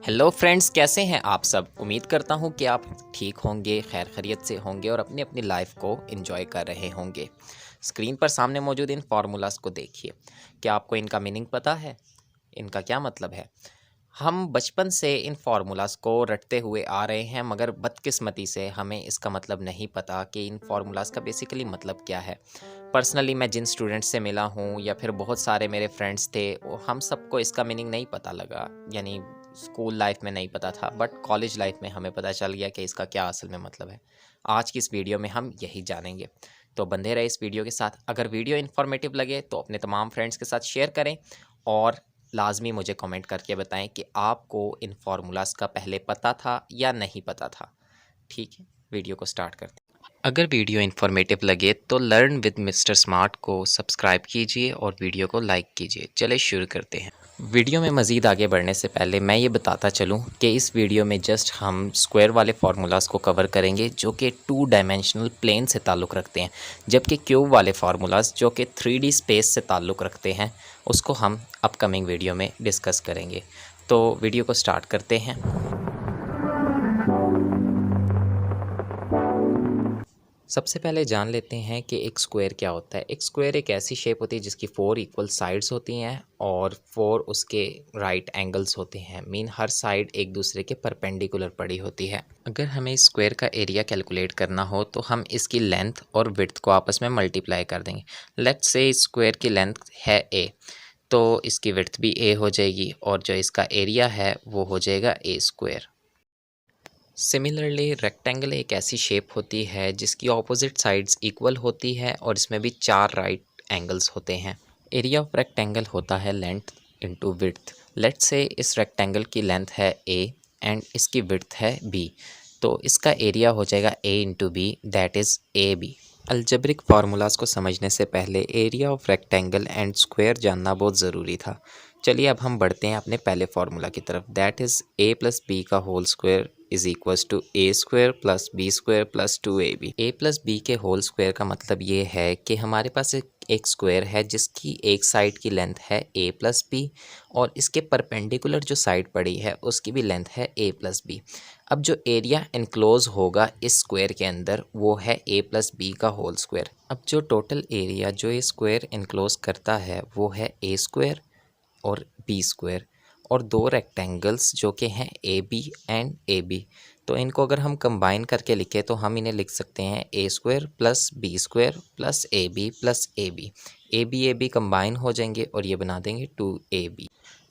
Hello friends, कैसे हैं आप सब। उम्मीद करता हूं कि आप ठीक होंगे, खैर खैरियत से होंगे और अपनी अपनी लाइफ को एंजॉय कर रहे होंगे। स्क्रीन पर सामने मौजूद इन फार्मूलाज को देखिए। क्या आपको इनका मीनिंग पता है? इनका क्या मतलब है? हम बचपन से इन फार्मूलाज को रटते हुए आ रहे हैं, मगर बदकिस्मती से हमें इसका मतलब नहीं पता कि इन फार्मूलाज का बेसिकली मतलब क्या है। पर्सनली मैं जिन स्टूडेंट्स से मिला हूँ या फिर बहुत सारे मेरे फ्रेंड्स थे, हम सबको इसका मीनिंग नहीं पता लगा। यानी स्कूल लाइफ में नहीं पता था, बट कॉलेज लाइफ में हमें पता चल गया कि इसका क्या असल में मतलब है। आज की इस वीडियो में हम यही जानेंगे, तो बंधे रहे इस वीडियो के साथ। अगर वीडियो इन्फॉर्मेटिव लगे तो अपने तमाम फ्रेंड्स के साथ शेयर करें और लाजमी मुझे कमेंट करके बताएं कि आपको इन फार्मूलाज का पहले पता था या नहीं पता था। ठीक है, वीडियो को स्टार्ट करते हैं। अगर वीडियो इन्फॉर्मेटिव लगे तो लर्न विद मिस्टर स्मार्ट को सब्सक्राइब कीजिए और वीडियो को लाइक कीजिए। चलिए शुरू करते हैं। वीडियो में मज़ीद आगे बढ़ने से पहले मैं ये बताता चलूँ कि इस वीडियो में जस्ट हम स्क्वायर वाले फार्मूलाज को कवर करेंगे जो कि 2 डायमेंशनल प्लेन से ताल्लुक़ रखते हैं, जबकि क्यूब वाले फार्मूलाज जो कि 3D स्पेस से ताल्लुक़ रखते हैं उसको हम अपकमिंग वीडियो में डिस्कस करेंगे। तो वीडियो को स्टार्ट करते हैं। सबसे पहले जान लेते हैं कि एक स्क्वायर क्या होता है। एक स्क्वायर एक ऐसी शेप होती है जिसकी 4 इक्वल साइड्स होती हैं और 4 उसके राइट एंगल्स होते हैं। मीन हर साइड एक दूसरे के परपेंडिकुलर पड़ी होती है। अगर हमें इस स्क्वायर का एरिया कैलकुलेट करना हो तो हम इसकी लेंथ और विड्थ को आपस में मल्टीप्लाई कर देंगे। लेट्स से इस स्क्वायर की लेंथ है a, तो इसकी विड्थ भी a हो जाएगी और जो इसका एरिया है वो हो जाएगा a स्क्वायर। सिमिलरली रेक्टेंगल एक ऐसी शेप होती है जिसकी ऑपोजिट साइड्स इक्वल होती है और इसमें भी 4 राइट एंगल्स होते हैं। एरिया ऑफ रेक्टेंगल होता है length into width. Let's say इस रेक्टेंगल की लेंथ है a एंड इसकी विड्थ है b, तो इसका एरिया हो जाएगा a into B, that is AB। Algebraic formulas को समझने से पहले area of rectangle and square जानना बहुत ज़रूरी था। चलिए अब हम बढ़ते हैं अपने पहले फार्मूला की तरफ, that is a plus B का whole square is equals to a square plus B square plus 2ab। a plus B के होल स्क्वायर का मतलब ये है कि हमारे पास एक स्क्वायर है जिसकी एक साइड की लेंथ है a प्लस बी और इसके परपेंडिकुलर जो साइड पड़ी है उसकी भी लेंथ है a प्लस बी। अब जो एरिया इनक्लोज होगा इस स्क्वायर के अंदर वो है a प्लस बी का होल स्क्वायर। अब जो टोटल एरिया जो ये स्क्वायर इनक्लोज करता है वो है a स्क्वायर और बी स्क्वायर और 2 रेक्टेंगल्स जो कि हैं A B and A B. तो इनको अगर हम कंबाइन करके लिखें तो हम इन्हें लिख सकते हैं a square plus B square plus A B plus A B combine हो जाएंगे और ये बना देंगे 2ab।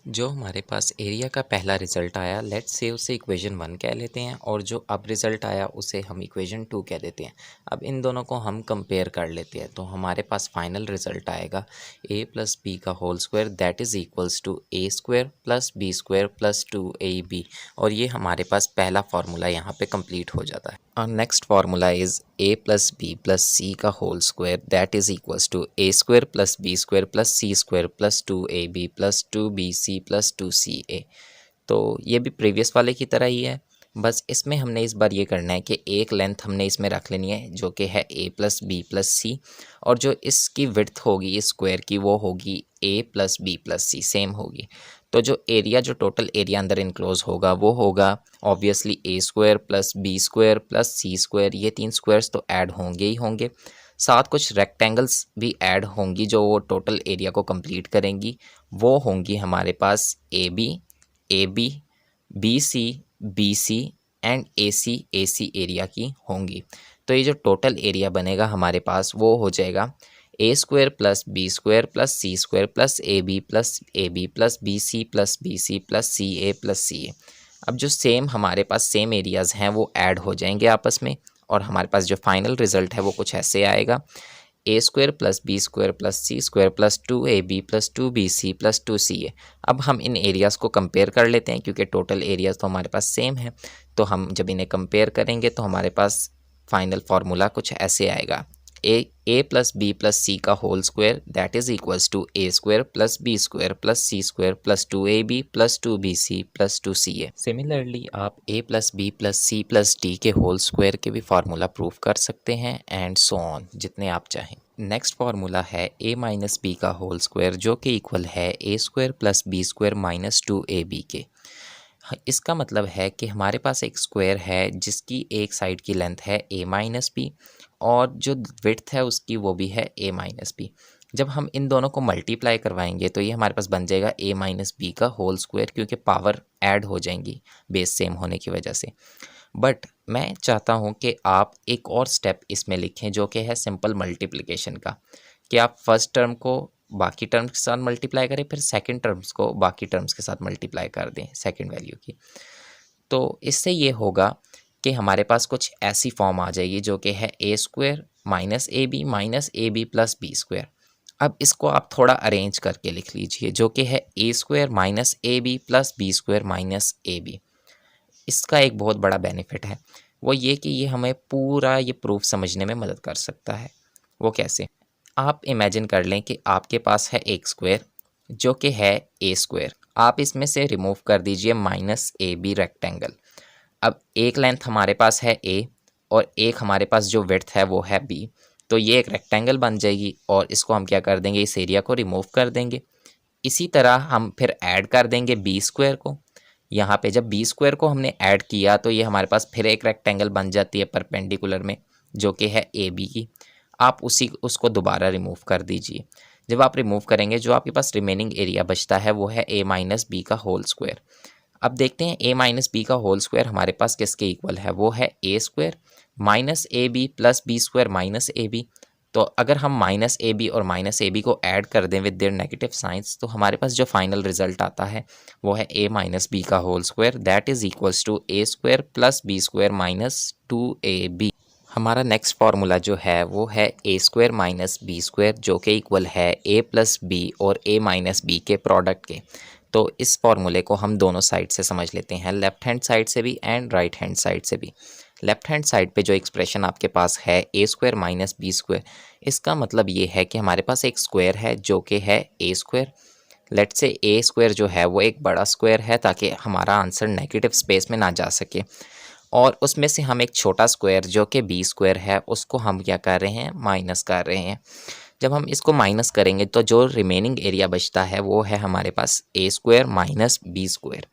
जो हमारे पास एरिया का पहला रिज़ल्ट आया, लेट्स से उसे इक्वेशन 1 कह लेते हैं और जो अब रिज़ल्ट आया उसे हम इक्वेशन 2 कह देते हैं। अब इन दोनों को हम कंपेयर कर लेते हैं तो हमारे पास फाइनल रिज़ल्ट आएगा a प्लस बी का whole square that is equals to a square plus B square plus 2ab। और ये हमारे पास पहला फार्मूला यहाँ पे कंप्लीट हो जाता है। और next formula is a plus B plus C का whole square that is equals to a square plus B square plus C square plus 2ab plus 2bc plus 2ca। तो ये भी प्रीवियस वाले की तरह ही है, बस इसमें हमने इस बार ये करना है कि एक लेंथ हमने इसमें रख लेनी है जो कि है a प्लस बी प्लस सी और जो इसकी विड्थ होगी इस स्क्वायर की वो होगी a plus B plus C, same होगी। तो जो एरिया जो टोटल एरिया अंदर इनक्लोज होगा वो होगा obviously a square plus B square plus C square. ये 3 स्क्वायर्स तो ऐड होंगे ही होंगे, साथ कुछ रेक्टेंगल्स भी ऐड होंगी जो वो टोटल एरिया को कंप्लीट करेंगी। वो होंगी हमारे पास A B B C and A C area की होंगी। तो ये जो टोटल एरिया बनेगा हमारे पास वो हो जाएगा a square plus B square plus C square plus A B plus B C plus C A plus C A. अब जो सेम हमारे पास सेम एरियाज़ हैं वो ऐड हो जाएंगे आपस में और हमारे पास जो फाइनल रिज़ल्ट है वो कुछ ऐसे आएगा a square plus B square plus C square plus 2ab plus 2bc plus 2ca। अब हम इन एरियाज़ को कंपेयर कर लेते हैं क्योंकि टोटल एरियाज़ तो हमारे पास सेम है। तो हम जब इन्हें कंपेयर करेंगे तो हमारे पास फाइनल फार्मूला कुछ ऐसे आएगा A plus B plus C का whole square that is equals to a square plus B square plus C square plus 2ab plus 2bc plus 2ca। Similarly आप a plus B plus C plus D के whole square के भी formula proof कर सकते हैं and so on, जितने आप चाहें। नेक्स्ट फार्मूला है a माइनस बी का होल स्क्वायर जो कि इक्वल है a square plus B square minus 2ab के। इसका मतलब है कि हमारे पास एक स्क्वायर है जिसकी एक साइड की लेंथ है a माइनस बी और जो विड्थ है उसकी वो भी है a माइनस बी। जब हम इन दोनों को मल्टीप्लाई करवाएंगे तो ये हमारे पास बन जाएगा a माइनस बी का होल स्क्वायर, क्योंकि पावर ऐड हो जाएंगी बेस सेम होने की वजह से। बट मैं चाहता हूँ कि आप एक और स्टेप इसमें लिखें जो कि है सिंपल मल्टीप्लिकेशन का, कि आप फर्स्ट टर्म को बाकी टर्म्स के साथ मल्टीप्लाई करें, फिर सेकंड टर्म्स को बाकी टर्म्स के साथ मल्टीप्लाई कर दें सेकंड वैल्यू की। तो इससे ये होगा कि हमारे पास कुछ ऐसी फॉर्म आ जाएगी जो कि है A square minus A B plus B square. अब इसको आप थोड़ा अरेंज करके लिख लीजिए, जो कि है A square minus A B plus B square minus A B. इसका एक बहुत बड़ा बेनिफिट है, वो ये कि ये हमें पूरा ये प्रूफ समझने में मदद कर सकता है। वो कैसे? आप इमेजिन कर लें कि आपके पास है एक स्क्वायर जो कि है ए स्क्वायर, आप इसमें से रिमूव कर दीजिए माइनस ए बी रेक्टेंगल। अब एक लेंथ हमारे पास है ए और एक हमारे पास जो विड्थ है वो है बी, तो ये एक रेक्टेंगल बन जाएगी और इसको हम क्या कर देंगे, इस एरिया को रिमूव कर देंगे। इसी तरह हम फिर ऐड कर देंगे बी स्क्वायर को। यहाँ पे जब बी स्क्वायर को हमने ऐड किया तो ये हमारे पास फिर एक रेक्टेंगल बन जाती है परपेंडिकुलर में, जो कि है ए बी की। आप उसको दोबारा रिमूव कर दीजिए। जब आप रिमूव करेंगे जो आपके पास रिमेनिंग एरिया बचता है वो है ए माइनस बी का होल स्क्वायर। अब देखते हैं ए माइनस बी का होल स्क्वायर हमारे पास किसके इक्वल है, वो है A square minus A B plus B square minus A B. तो अगर हम माइनस ए बी और माइनस ए बी को ऐड कर दें विद देयर नेगेटिव साइंस, तो हमारे पास जो फाइनल रिजल्ट आता है वो है ए माइनस बी का whole square, that is equals to A square plus B square minus two A B. हमारा नेक्स्ट फार्मूला जो है वो है A square minus B square, जो कि इक्वल है ए प्लस बी और ए माइनस बी के प्रोडक्ट के। तो इस फार्मूले को हम दोनों साइड से समझ लेते हैं, लेफ्ट हैंड साइड से भी एंड राइट हैंड साइड से भी। लेफ्ट हैंड साइड पे जो एक्सप्रेशन आपके पास है A square minus B square, इसका मतलब ये है कि हमारे पास एक स्क्वायर है जो कि है A square. Let's say A square जो है वो एक बड़ा स्क्वायर है ताकि हमारा आंसर नेगेटिव स्पेस में ना जा सके, और उसमें से हम एक छोटा स्क्वायर जो कि बी स्क्वायर है उसको हम क्या कर रहे हैं, माइनस कर रहे हैं। जब हम इसको माइनस करेंगे तो जो रिमेनिंग एरिया बचता है वो है हमारे पास A square minus B square.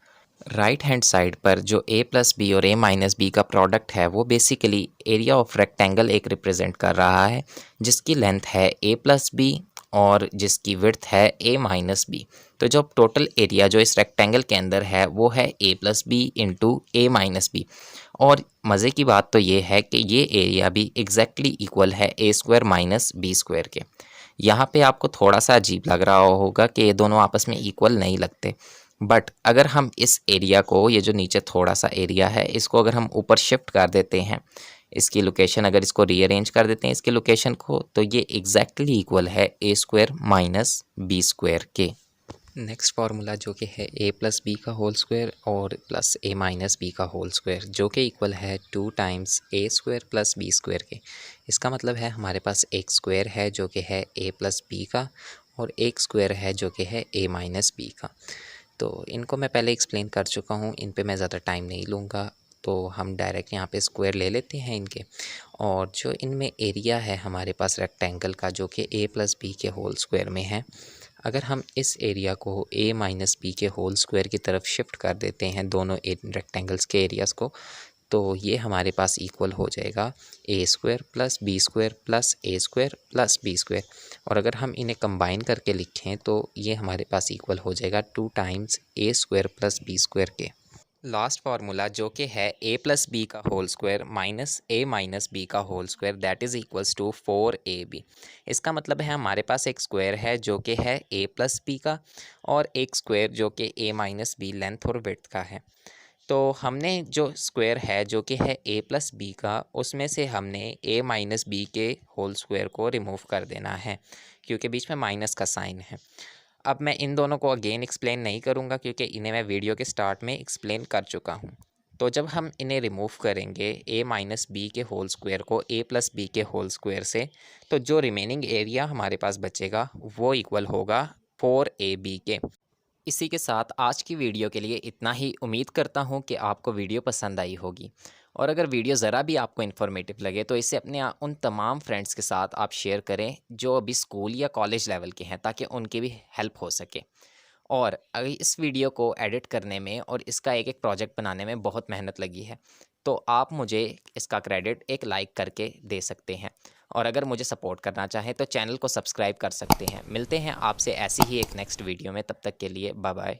Right hand side पर जो ए प्लस बी और ए माइनस बी का प्रोडक्ट है वो बेसिकली एरिया ऑफ रेक्टेंगल एक रिप्रेजेंट कर रहा है, जिसकी लेंथ है ए प्लस बी और जिसकी विड्थ है ए माइनस बी। तो जो टोटल एरिया जो इस रेक्टेंगल के अंदर है वो है A plus B into A minus B. और मज़े की बात तो ये है कि ये एरिया भी एग्जैक्टली इक्वल है A square minus B square के। यहाँ पे आपको थोड़ा सा अजीब लग रहा होगा कि ये दोनों आपस में इक्वल नहीं लगते, बट अगर हम इस एरिया को, ये जो नीचे थोड़ा सा एरिया है, इसको अगर हम ऊपर शिफ्ट कर देते हैं, इसकी लोकेशन अगर इसको रीअरेंज कर देते हैं इसकी लोकेशन को, तो ये एग्जैक्टली इक्वल है A square minus B square के। नेक्स्ट फार्मूला जो कि है ए प्लस बी का होल स्क्वायर और प्लस ए माइनस बी का होल स्क्वायर, जो कि इक्वल है 2 times A square plus B square के। इसका मतलब है हमारे पास एक स्क्वायर है जो कि है ए प्लस बी का और एक स्क्वायर है जो कि है ए माइनस बी का। तो इनको मैं पहले एक्सप्लेन कर चुका हूँ, इन पे मैं ज़्यादा टाइम नहीं लूँगा, तो हम डायरेक्ट यहाँ पे स्क्वायर ले लेते हैं इनके। और जो इनमें एरिया है हमारे पास रेक्टेंगल का जो कि ए प्लस बी के होल स्क्वायर में है, अगर हम इस एरिया को ए माइनस बी के होल स्क्वायर की तरफ शिफ्ट कर देते हैं दोनों रेक्टेंगल्स के एरियाज़ को, तो ये हमारे पास इक्वल हो जाएगा A square plus B square plus A square plus B square. और अगर हम इन्हें कंबाइन करके लिखें तो ये हमारे पास इक्वल हो जाएगा 2 times A square plus B square के। लास्ट फार्मूला जो कि है ए प्लस बी का whole square minus A minus B का whole square, that is equals to 4ab। इसका मतलब है हमारे पास एक स्क्वायर है जो कि है ए प्लस बी का और एक स्क्वायर जो कि ए माइनस बी लेंथ और विड्थ का है। तो हमने जो स्क्वायर है जो कि है ए प्लस बी का, उसमें से हमने ए माइनस बी के होल स्क्वायर को रिमूव कर देना है क्योंकि बीच में माइनस का साइन है। अब मैं इन दोनों को अगेन एक्सप्लेन नहीं करूँगा क्योंकि इन्हें मैं वीडियो के स्टार्ट में एक्सप्लेन कर चुका हूँ। तो जब हम इन्हें रिमूव करेंगे ए माइनस बी के होल स्क्वायर को ए प्लस बी के होल स्क्वायर से, तो जो रिमेनिंग एरिया हमारे पास बचेगा वो इक्वल होगा 4ab के। इसी के साथ आज की वीडियो के लिए इतना ही। उम्मीद करता हूँ कि आपको वीडियो पसंद आई होगी, और अगर वीडियो ज़रा भी आपको इन्फॉर्मेटिव लगे तो इसे अपने उन तमाम फ्रेंड्स के साथ आप शेयर करें जो अभी स्कूल या कॉलेज लेवल के हैं, ताकि उनकी भी हेल्प हो सके। और इस वीडियो को एडिट करने में और इसका एक-एक प्रोजेक्ट बनाने में बहुत मेहनत लगी है। तो आप मुझे इसका क्रेडिट एक लाइक करके दे सकते हैं और अगर मुझे सपोर्ट करना चाहें तो चैनल को सब्सक्राइब कर सकते हैं। मिलते हैं आपसे ऐसी ही एक नेक्स्ट वीडियो में, तब तक के लिए बाय बाय।